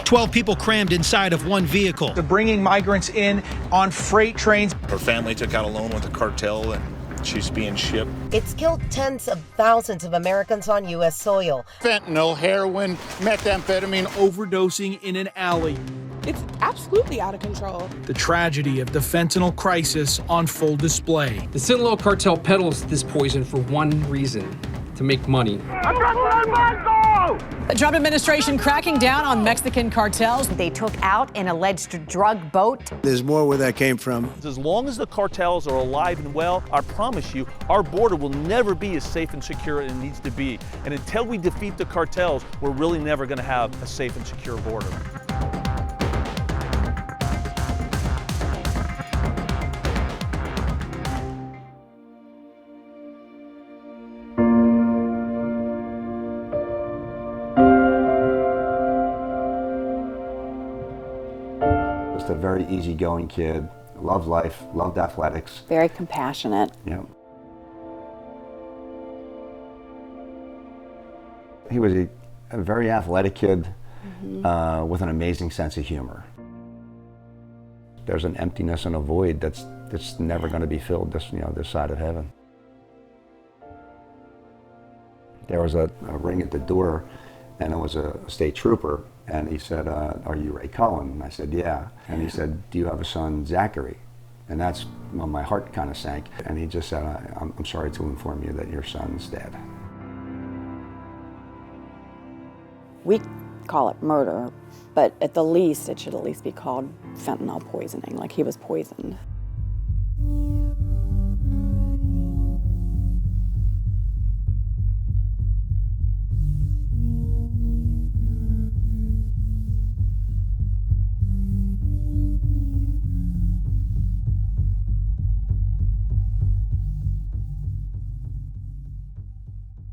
12 people crammed inside of one vehicle. They're bringing migrants in on freight trains. Her family took out a loan with the cartel and she's being shipped. It's killed tens of thousands of Americans on U.S. soil. Fentanyl, heroin, methamphetamine. Overdosing in an alley. It's absolutely out of control. The tragedy of the fentanyl crisis on full display. The Sinclair cartel peddles this poison for one reason: to make money. The Trump administration cracking down on Mexican cartels. They took out an alleged drug boat. There's more where that came from. As long as the cartels are alive and well, I promise you, our border will never be as safe and secure as it needs to be. And until we defeat the cartels, we're really never going to have a safe and secure border. A very easygoing kid, loved life, loved athletics. Very compassionate. Yeah. He was a very athletic kid with an amazing sense of humor. There's an emptiness and a void that's never going to be filled this side of heaven. There was a ring at the door, and it was a state trooper. And he said, are you Ray Cullen? And I said, yeah. And he said, do you have a son, Zachary? And that's when my heart kind of sank. And he just said, I'm sorry to inform you that your son's dead. We call it murder, but at the least, it should at least be called fentanyl poisoning, like he was poisoned.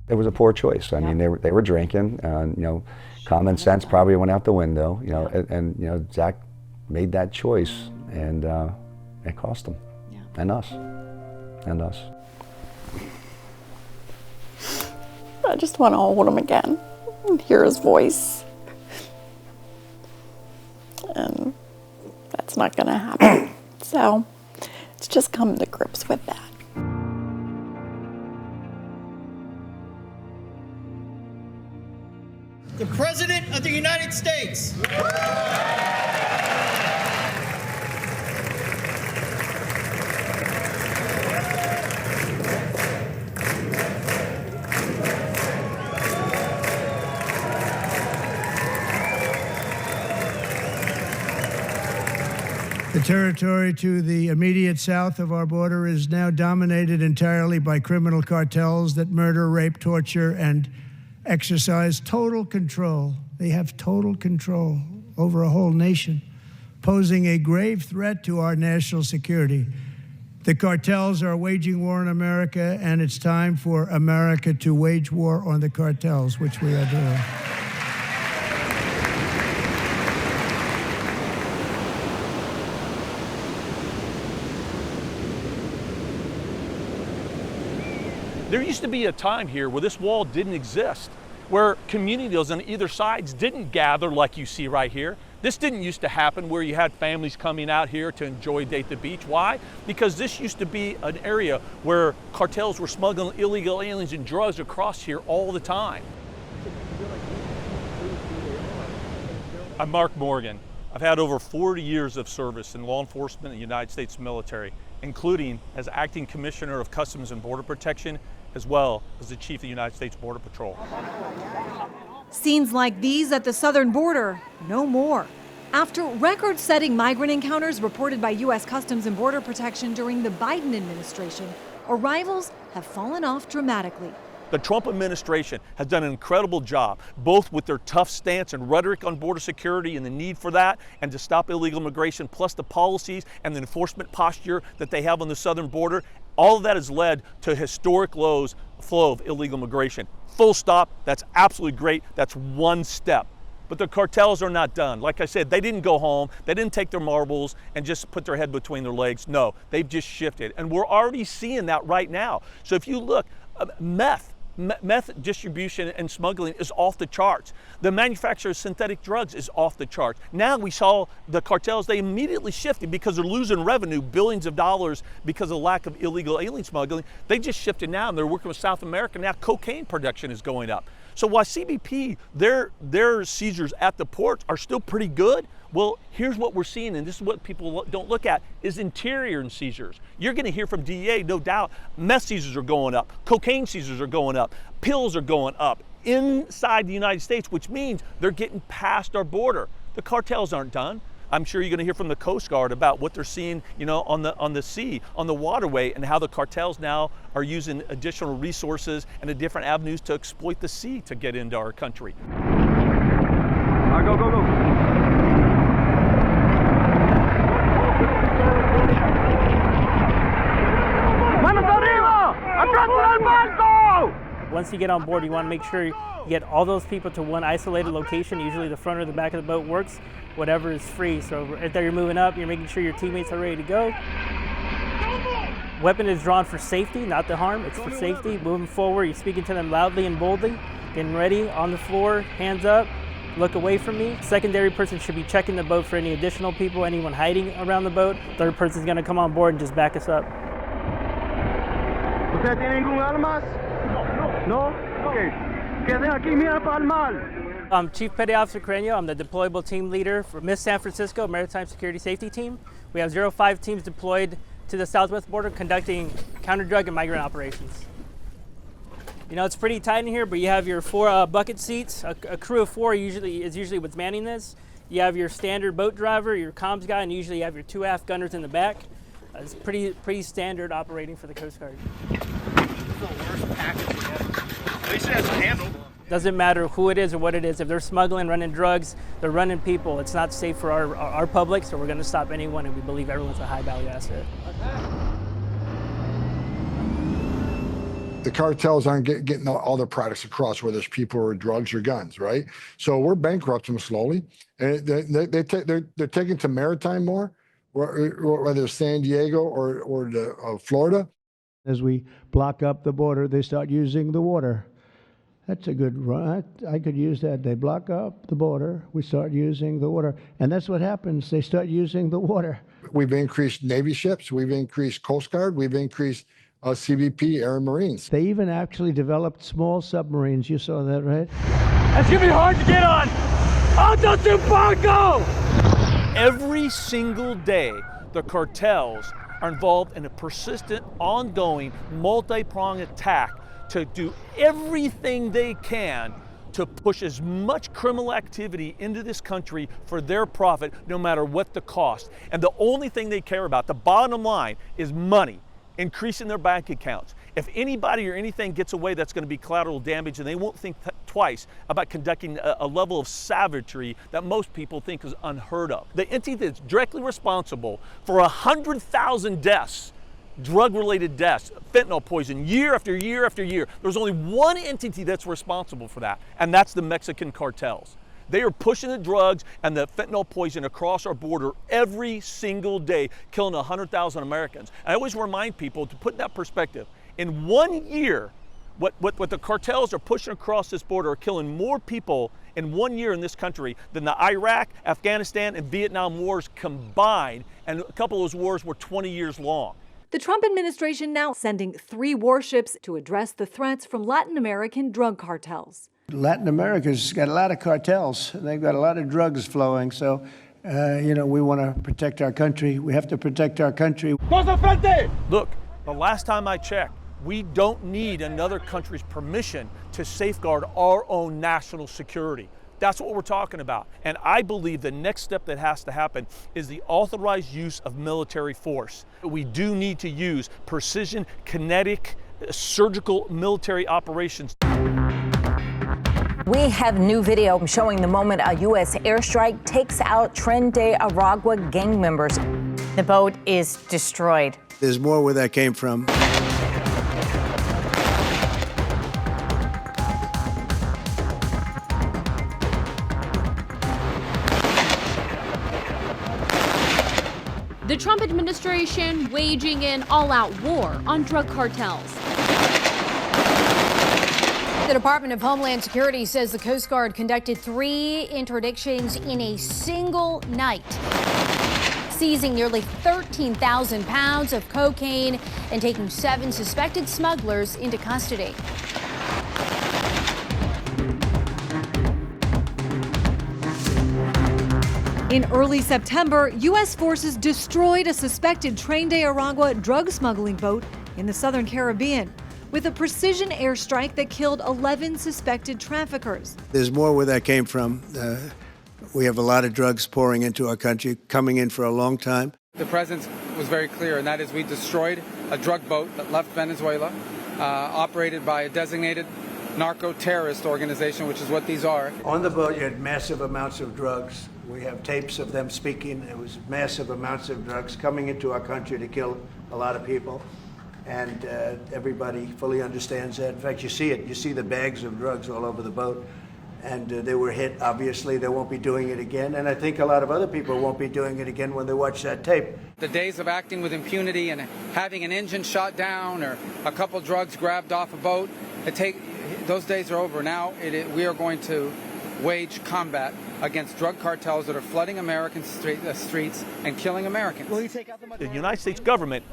It was a poor choice. I mean, they were drinking. Common sense probably went out the window. And Zach made that choice, and it cost him, and us. I just want to hold him again and hear his voice, and that's not going to happen. So it's just come to grips with that. The President of the United States. The territory to the immediate south of our border is now dominated entirely by criminal cartels that murder, rape, torture, and exercise total control. They have total control over a whole nation, posing a grave threat to our national security. The cartels are waging war on America, and it's time for America to wage war on the cartels, which we are doing. There used to be a time here where this wall didn't exist, where communities on either sides didn't gather like you see right here. This didn't used to happen where you had families coming out here to enjoy a day at the beach. Why? Because this used to be an area where cartels were smuggling illegal aliens and drugs across here all the time. I'm Mark Morgan. I've had over 40 years of service in law enforcement in the United States military, including as acting commissioner of Customs and Border Protection, as well as the chief of the United States Border Patrol. Scenes like these at the southern border, no more. After record-setting migrant encounters reported by U.S. Customs and Border Protection during the Biden administration, arrivals have fallen off dramatically. The Trump administration has done an incredible job, both with their tough stance and rhetoric on border security and the need for that, and to stop illegal immigration, plus the policies and the enforcement posture that they have on the southern border. All of that has led to historic lows flow of illegal immigration. Full stop. That's absolutely great. That's one step. But the cartels are not done. Like I said, they didn't go home. They didn't take their marbles and just put their head between their legs. No, they've just shifted. And we're already seeing that right now. So if you look, meth Meth distribution and smuggling is off the charts. The manufacture of synthetic drugs is off the charts. Now we saw the cartels, they immediately shifted because they're losing revenue, billions of dollars because of lack of illegal alien smuggling. They just shifted now and they're working with South America. Now cocaine production is going up. So while CBP, their seizures at the ports are still pretty good, well, here's what we're seeing, and this is what people don't look at, is interior seizures. You're gonna hear from DEA, no doubt, meth seizures are going up, cocaine seizures are going up, pills are going up inside the United States, which means they're getting past our border. The cartels aren't done. I'm sure you're gonna hear from the Coast Guard about what they're seeing, on the sea, on the waterway, and how the cartels now are using additional resources and different avenues to exploit the sea to get into our country. All right, go. Once you get on board, you want to make sure you get all those people to one isolated location. Usually the front or the back of the boat works, whatever is free. So right there you're moving up, you're making sure your teammates are ready to go. Weapon is drawn for safety, not to harm, it's for safety. Moving forward, you're speaking to them loudly and boldly, getting ready, on the floor, hands up, look away from me. Secondary person should be checking the boat for any additional people, anyone hiding around the boat. Third person's gonna come on board and just back us up. ¿Usted tiene ningún armas? No? Okay. Queden aquí, mira para el mal. I'm Chief Petty Officer Carreño. I'm the deployable team leader for Miss San Francisco Maritime Security Safety Team. We have 05 teams deployed to the southwest border conducting counter-drug and migrant operations. It's pretty tight in here, but you have your 4 bucket seats. A crew of 4 is usually what's manning this. You have your standard boat driver, your comms guy, and usually you have your 2 aft gunners in the back. It's pretty standard operating for the Coast Guard. This is the worst package we have. At least it has a handle. Doesn't matter who it is or what it is. If they're smuggling, running drugs, they're running people. It's not safe for our public, so we're going to stop anyone, and we believe everyone's a high-value asset. The cartels aren't getting all their products across, whether it's people or drugs or guns, right? So we're bankrupting them slowly. And they're taking to Maritime more, whether it's San Diego or Florida. As we block up the border, they start using the water. That's a good run. I could use that. They block up the border, we start using the water. And that's what happens. They start using the water. We've increased Navy ships. We've increased Coast Guard. We've increased CBP, Air and Marines. They even actually developed small submarines. You saw that, right? That's gonna be hard to get on. Alto Tupaco! Every single day, the cartels are involved in a persistent, ongoing, multi-pronged attack to do everything they can to push as much criminal activity into this country for their profit, no matter what the cost. And the only thing they care about, the bottom line, is money, increasing their bank accounts. If anybody or anything gets away, that's going to be collateral damage, and they won't think twice about conducting a level of savagery that most people think is unheard of. The entity that's directly responsible for 100,000 deaths, drug-related deaths, fentanyl poison, year after year after year, there's only one entity that's responsible for that, and that's the Mexican cartels. They are pushing the drugs and the fentanyl poison across our border every single day, killing 100,000 Americans. I always remind people to put in that perspective. In 1 year, what the cartels are pushing across this border are killing more people in 1 year in this country than the Iraq, Afghanistan, and Vietnam wars combined, and a couple of those wars were 20 years long. The Trump administration now sending 3 warships to address the threats from Latin American drug cartels. Latin America's got a lot of cartels. They've got a lot of drugs flowing. So, we want to protect our country. We have to protect our country. Look, the last time I checked, we don't need another country's permission to safeguard our own national security. That's what we're talking about. And I believe the next step that has to happen is the authorized use of military force. We do need to use precision, kinetic, surgical military operations. We have new video showing the moment a U.S. airstrike takes out Tren de Aragua gang members. The boat is destroyed. There's more where that came from. The Trump administration waging an all-out war on drug cartels. Department of Homeland Security says the Coast Guard conducted 3 interdictions in a single night, seizing nearly 13,000 pounds of cocaine and taking 7 suspected smugglers into custody. In early September, U.S. forces destroyed a suspected Tren de Aragua drug smuggling boat in the southern Caribbean with a precision airstrike that killed 11 suspected traffickers. There's more where that came from. We have a lot of drugs pouring into our country, coming in for a long time. The presence was very clear, and that is we destroyed a drug boat that left Venezuela, operated by a designated narco-terrorist organization, which is what these are. On the boat, you had massive amounts of drugs. We have tapes of them speaking. It was massive amounts of drugs coming into our country to kill a lot of people. And everybody fully understands that. In fact, you see it. You see the bags of drugs all over the boat. And they were hit, obviously. They won't be doing it again. And I think a lot of other people won't be doing it again when they watch that tape. The days of acting with impunity and having an engine shot down or a couple drugs grabbed off a boat, those days are over. Now we are going to wage combat against drug cartels that are flooding American streets and killing Americans. The United States government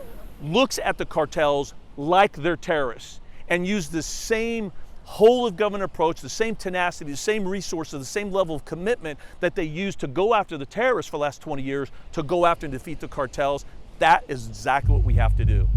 looks at the cartels like they're terrorists and use the same whole of government approach, the same tenacity, the same resources, the same level of commitment that they used to go after the terrorists for the last 20 years to go after and defeat the cartels. That is exactly what we have to do.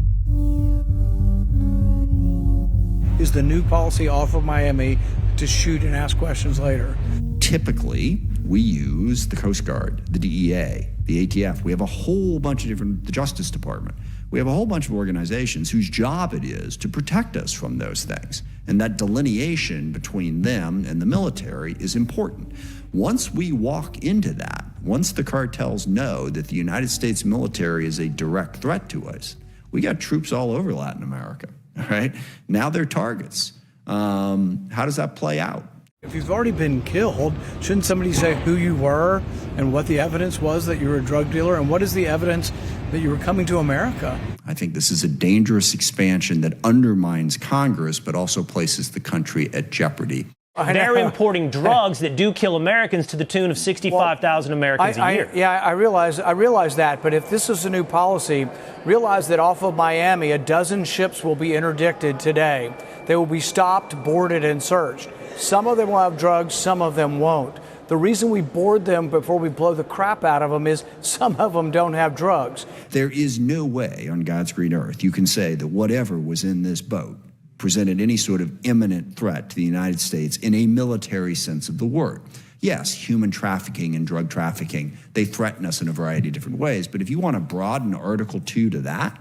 Is the new policy off of Miami to shoot and ask questions later? Typically, we use the Coast Guard, the DEA, the ATF. We have a whole bunch of different, the Justice Department. We have a whole bunch of organizations whose job it is to protect us from those things. And that delineation between them and the military is important. Once we walk into that, once the cartels know that the United States military is a direct threat to us, we got troops all over Latin America, all right? Now they're targets. How does that play out? If you've already been killed, shouldn't somebody say who you were and what the evidence was that you were a drug dealer, and what is the evidence that you were coming to America? I think this is a dangerous expansion that undermines Congress, but also places the country at jeopardy. They're importing drugs that do kill Americans to the tune of 65,000 Americans a year. I realize that, but if this is a new policy, realize that off of Miami, a dozen ships will be interdicted today. They will be stopped, boarded, and searched. Some of them will have drugs, some of them won't. The reason we board them before we blow the crap out of them is some of them don't have drugs. There is no way on God's green earth you can say that whatever was in this boat presented any sort of imminent threat to the United States in a military sense of the word. Yes, human trafficking and drug trafficking, they threaten us in a variety of different ways. But if you want to broaden Article 2 to that,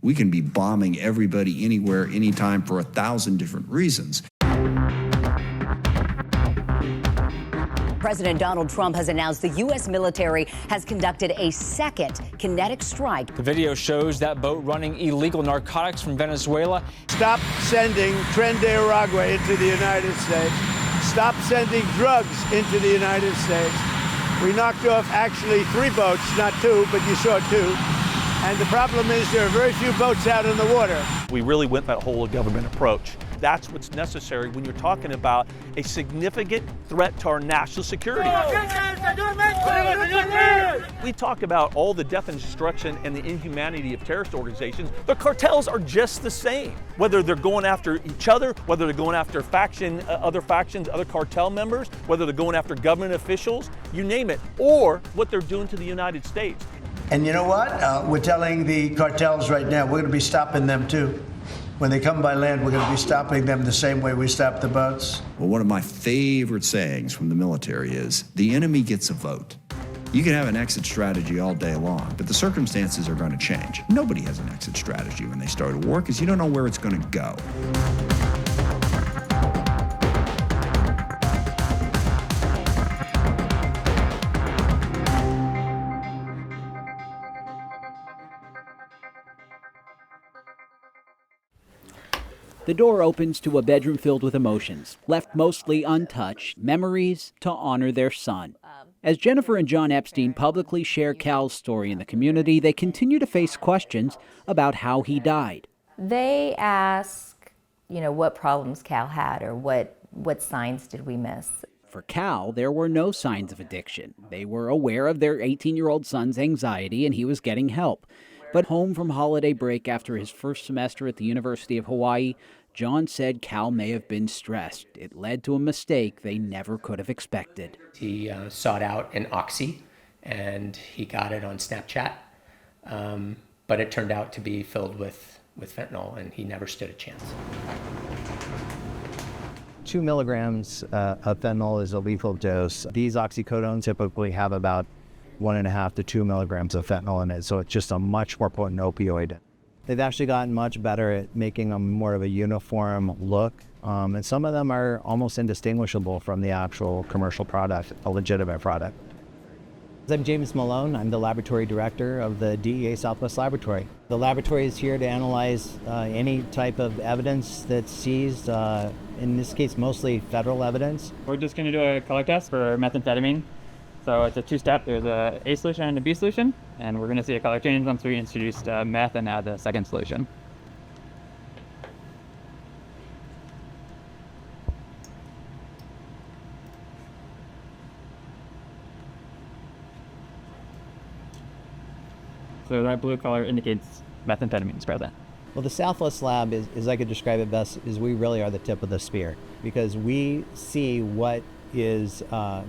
we can be bombing everybody anywhere, anytime for 1,000 different reasons. President Donald Trump has announced the U.S. military has conducted a second kinetic strike. The video shows that boat running illegal narcotics from Venezuela. Stop sending Tren de Aragua into the United States. Stop sending drugs into the United States. We knocked off actually 3 boats, not 2, but you saw 2. And the problem is there are very few boats out in the water. We really went that whole of government approach. That's what's necessary when you're talking about a significant threat to our national security. We talk about all the death and destruction and the inhumanity of terrorist organizations. The cartels are just the same. Whether they're going after each other, whether they're going after other factions, other cartel members, whether they're going after government officials, you name it, or what they're doing to the United States. And you know what? We're telling the cartels right now, we're going to be stopping them too. When they come by land, we're going to be stopping them the same way we stop the boats. Well, one of my favorite sayings from the military is, the enemy gets a vote. You can have an exit strategy all day long, but the circumstances are going to change. Nobody has an exit strategy when they start a war because you don't know where it's going to go. The door opens to a bedroom filled with emotions, left mostly untouched, memories to honor their son. As Jennifer and John Epstein publicly share Cal's story in the community, they continue to face questions about how he died. They ask what problems Cal had or what signs did we miss. For Cal, there were no signs of addiction. They were aware of their 18-year-old son's anxiety, and he was getting help. But home from holiday break after his first semester at the University of Hawaii, John said Cal may have been stressed. It led to a mistake they never could have expected. He sought out an oxy, and he got it on Snapchat, but it turned out to be filled with fentanyl, and he never stood a chance. 2 milligrams of fentanyl is a lethal dose. These oxycodones typically have about 1.5 to 2 milligrams of fentanyl in it, so it's just a much more potent opioid. They've actually gotten much better at making them more of a uniform look, and some of them are almost indistinguishable from the actual commercial product, a legitimate product. I'm James Malone. I'm the laboratory director of the DEA Southwest Laboratory. The laboratory is here to analyze any type of evidence that's seized, in this case mostly federal evidence. We're just going to do a color test for methamphetamine. So it's a two-step. There's a A solution and a B solution, and we're going to see a color change once we introduced meth and add the second solution. So that blue color indicates methamphetamine is present. Well, the Southwest Lab is, as I could describe it best, is we really are the tip of the spear, because we see what is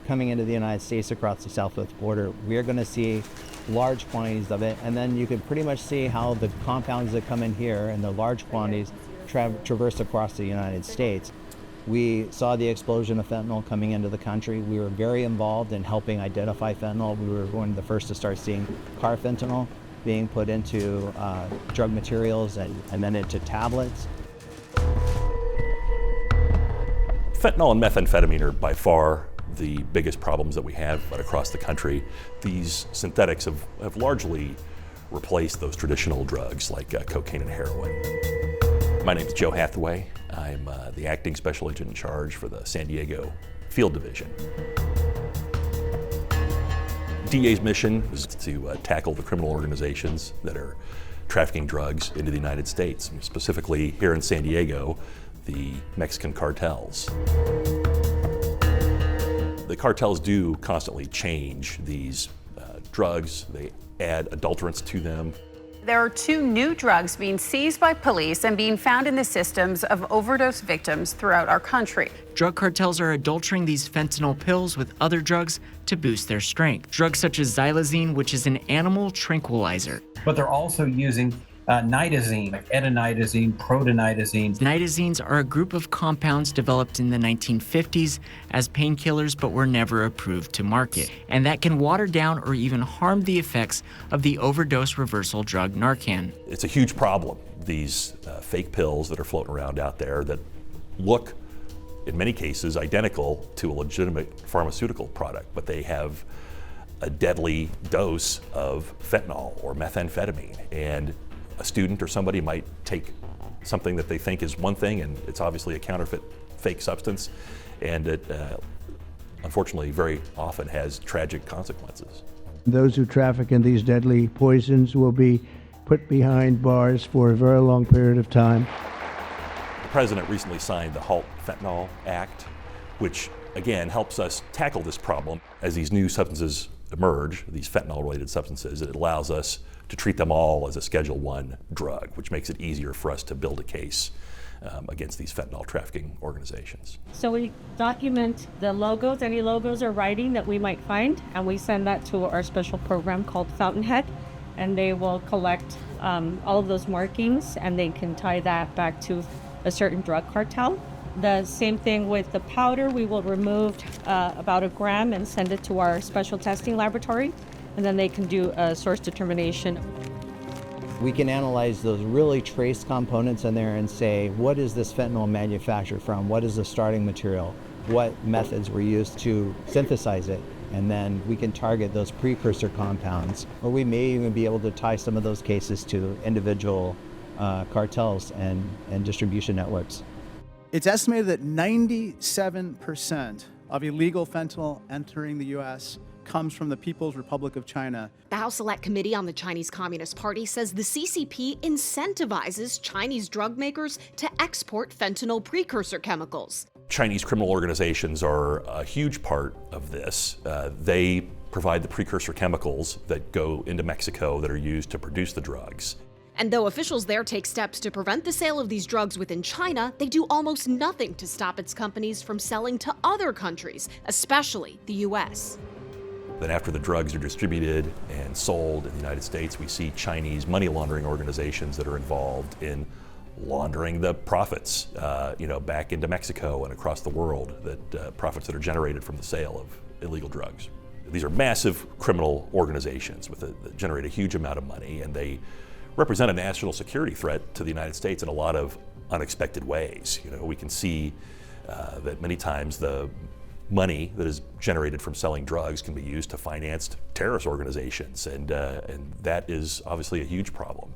coming into the United States across the Southwest border. We are going to see large quantities of it, and then you can pretty much see how the compounds that come in here and the large quantities traverse across the United States. We saw the explosion of fentanyl coming into the country. We were very involved in helping identify fentanyl. We were one of the first to start seeing carfentanil being put into drug materials and then into tablets. Fentanyl and methamphetamine are by far the biggest problems that we have across the country. These synthetics have largely replaced those traditional drugs like cocaine and heroin. My name is Joe Hathaway. I'm the acting special agent in charge for the San Diego Field Division. DEA's mission is to tackle the criminal organizations that are trafficking drugs into the United States, specifically here in San Diego, the Mexican cartels. The cartels do constantly change these drugs. They add adulterants to them. There are 2 new drugs being seized by police and being found in the systems of overdose victims throughout our country. Drug cartels are adulterating these fentanyl pills with other drugs to boost their strength. Drugs such as xylazine, which is an animal tranquilizer. But they're also using nitazine, like etonidazine, protonidazine. Nitazines are a group of compounds developed in the 1950s as painkillers but were never approved to market. And that can water down or even harm the effects of the overdose reversal drug Narcan. It's a huge problem, these fake pills that are floating around out there that look, in many cases, identical to a legitimate pharmaceutical product, but they have a deadly dose of fentanyl or methamphetamine. And a student or somebody might take something that they think is one thing, and it's obviously a counterfeit fake substance, and it unfortunately very often has tragic consequences. Those who traffic in these deadly poisons will be put behind bars for a very long period of time. The president recently signed the Halt Fentanyl Act, which again helps us tackle this problem. As these new substances emerge, these fentanyl-related substances, it allows us to treat them all as a Schedule I drug, which makes it easier for us to build a case against these fentanyl trafficking organizations. So we document the logos, any logos or writing that we might find, and we send that to our special program called Fountainhead, and they will collect all of those markings, and they can tie that back to a certain drug cartel. The same thing with the powder. We will remove about 1 gram and send it to our special testing laboratory, and then they can do a source determination. We can analyze those really trace components in there and say, what is this fentanyl manufactured from? What is the starting material? What methods were used to synthesize it? And then we can target those precursor compounds. Or we may even be able to tie some of those cases to individual cartels and distribution networks. It's estimated that 97% of illegal fentanyl entering the U.S. comes from the People's Republic of China. The House Select Committee on the Chinese Communist Party says the CCP incentivizes Chinese drug makers to export fentanyl precursor chemicals. Chinese criminal organizations are a huge part of this. They provide the precursor chemicals that go into Mexico that are used to produce the drugs. And though officials there take steps to prevent the sale of these drugs within China, they do almost nothing to stop its companies from selling to other countries, especially the U.S. Then after the drugs are distributed and sold in the United States, we see Chinese money laundering organizations that are involved in laundering the profits, back into Mexico and across the world, that profits that are generated from the sale of illegal drugs. These are massive criminal organizations that generate a huge amount of money, and they represent a national security threat to the United States in a lot of unexpected ways. We can see that many times the money that is generated from selling drugs can be used to finance terrorist organizations, and that is obviously a huge problem.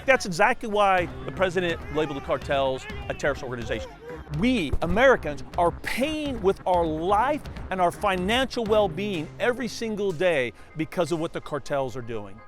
That's exactly why the president labeled the cartels a terrorist organization. We, Americans, are paying with our life and our financial well-being every single day because of what the cartels are doing.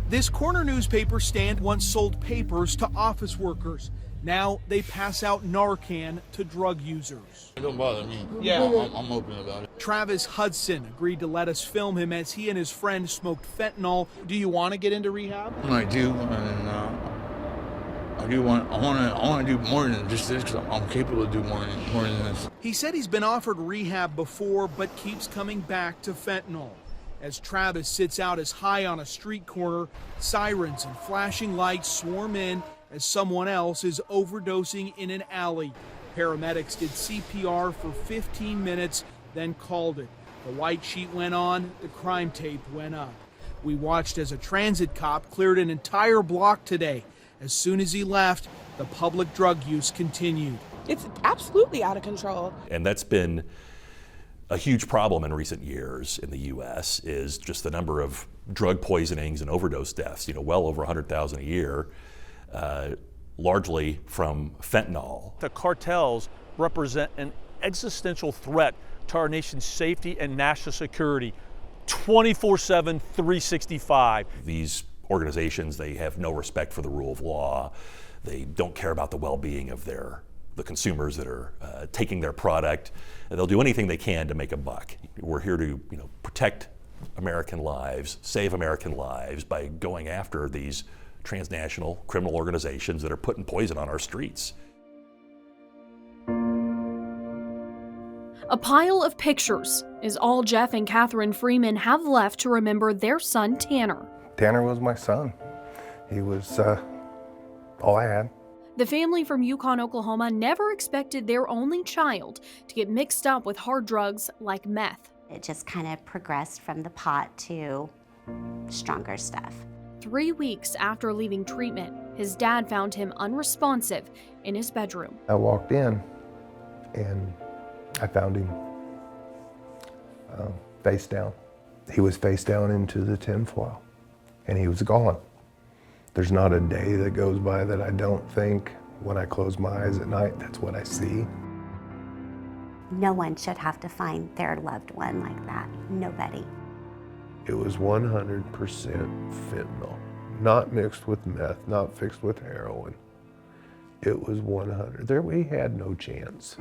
This corner newspaper stand once sold papers to office workers. Now they pass out Narcan to drug users. It don't bother me. Yeah. I'm open about it. Travis Hudson agreed to let us film him as he and his friend smoked fentanyl. Do you want to get into rehab? I do, and I want to do more than just this, because I'm capable of doing more than this. He said he's been offered rehab before, but keeps coming back to fentanyl. As Travis sits out as high on a street corner, sirens and flashing lights swarm in as someone else is overdosing in an alley. Paramedics did CPR for 15 minutes, then called it. The white sheet went on, the crime tape went up. We watched as a transit cop cleared an entire block today. As soon as he left, the public drug use continued. It's absolutely out of control. And that's been a huge problem in recent years in the U.S. is just the number of drug poisonings and overdose deaths, well over 100,000 a year, largely from fentanyl. The cartels represent an existential threat to our nation's safety and national security, 24/7, 365. These organizations, they have no respect for the rule of law. They don't care about the well-being of the consumers that are taking their product, and they'll do anything they can to make a buck. We're here to protect American lives, save American lives by going after these transnational criminal organizations that are putting poison on our streets. A pile of pictures is all Jeff and Catherine Freeman have left to remember their son Tanner. Tanner was my son. He was all I had. The family from Yukon, Oklahoma never expected their only child to get mixed up with hard drugs like meth. It just kind of progressed from the pot to stronger stuff. 3 weeks after leaving treatment, his dad found him unresponsive in his bedroom. I walked in and I found him face down. He was face down into the tinfoil and he was gone. There's not a day that goes by that I don't think, when I close my eyes at night, that's what I see. No one should have to find their loved one like that. Nobody. It was 100% fentanyl, not mixed with meth, not mixed with heroin. It was 100. We had no chance.